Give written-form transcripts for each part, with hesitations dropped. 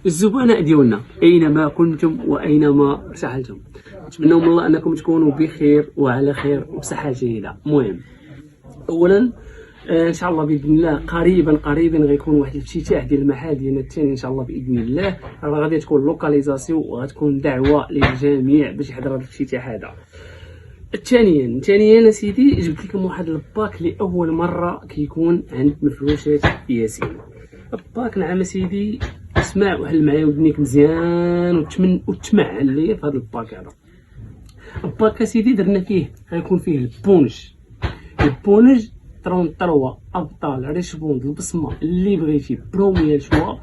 الزبناء ديالنا اينما كنتم واينما ارتحلتم، نتمنى من الله انكم تكونوا بخير وعلى خير وبصحه جيده. المهم اولا ان شاء الله باذن الله قريبا غيكون واحد الافتتاح ديال المحل ديالنا الثاني ان شاء الله باذن الله. راه غادي تكون لوكاليزاسيون وغتكون دعوه للجميع باش يحضر الافتتاح هذا. ثانيا سيدي جبت لكم واحد الباك لاول مره كيكون عند مفروشات ياسين. الباك نعم سيدي، اسمع وحل معايا ودنيك مزيان وتمعن ليا في هذا الباك هذا. الباك سيدي درنا فيه غيكون فيه البونج 33 ابطال ريشبوند البصمه اللي بغيتي بروميير شوا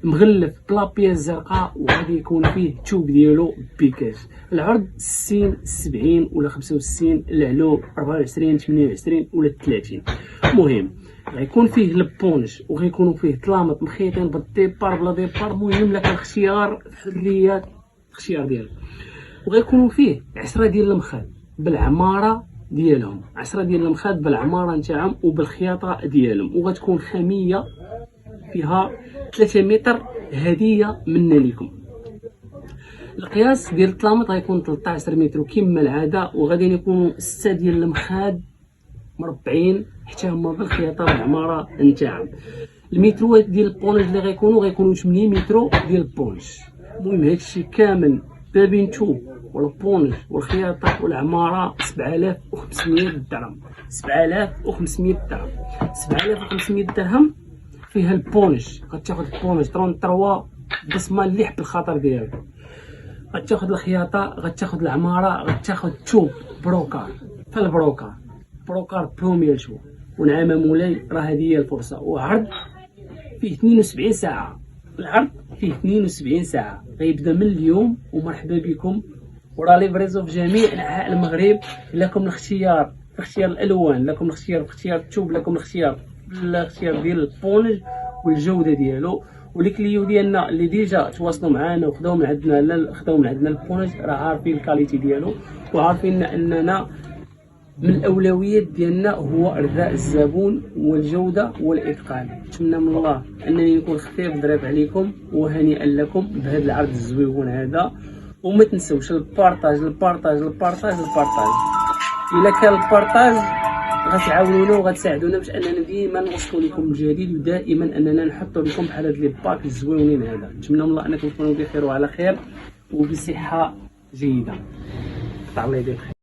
مغلف بلا بياس زرقاء، وغادي يكون فيه التوب ديالو بيكاج. العرض 60 70 ولا 65، العلو 24 28 ولا 30. المهم غيكون فيه البونج وغيكونوا فيه طلامط مخيطين بالديبار بلا ديبار. المهم لك الاختيار حريه الاختيار ديالك. وغيكونوا فيه 10 ديال المخاد بالعماره ديالهم، 10 ديال المخاد بالعماره نتاعهم وبالخياطه ديالهم، وغتكون خاميه فيها 3 متر هديه منا لكم. القياس ديال الطلامط غيكون 13 متر كما العاده، وغادي يكونوا 6 ديال المخاد مربعين حتى هما بالخياطه والعماره نتاعهم. المتروات ديال البونج اللي غيكونوا 8 متر ديال البونج. المهم هادشي كامل بابين توب والبونج والخياطه والعماره 7500 درهم. 7500 درهم. 7500 درهم فيها البونج. غتاخد البونج 33 بصمه اللي حب الخاطر ديالك، غتاخد الخياطه، غتاخد العماره، غتاخد توب بروكار. فالبروكار بروميير شو. ونعم مولاي راه هذه هي الفرصه. وعرض فيه 72 ساعه. العرض فيه 72 ساعه غيبدا من اليوم. ومرحبا بكم، وراه ليفريزو في جميع انحاء المغرب. لكم الاختيار في اختيار الالوان، لكم الاختيار في اختيار الثوب، لكم الاختيار ديال البونج والجوده ديالو. والكليو ديالنا اللي ديجا تواصلوا معنا وخداو من عندنا البونج راه عارفين الكاليتي ديالو، وعارفين اننا من الاولويات ديالنا هو ارضاء الزبون والجوده والاتقان. نتمنى من الله انني نكون خفيف ظريف عليكم، وهنيئا لكم بهذا العرض الزويون هذا. وما تنسوش البارطاج. الا كان البارطاج غتعاونونا وغتساعدونا باش اننا ديما نوصلوا لكم الجديد، ودائما اننا نحطوا لكم بحال هاد لي باك الزويونين هذا. نتمنى من الله انكم تكونوا بخير وعلى خير وبصحه جيده. الله يدير خير.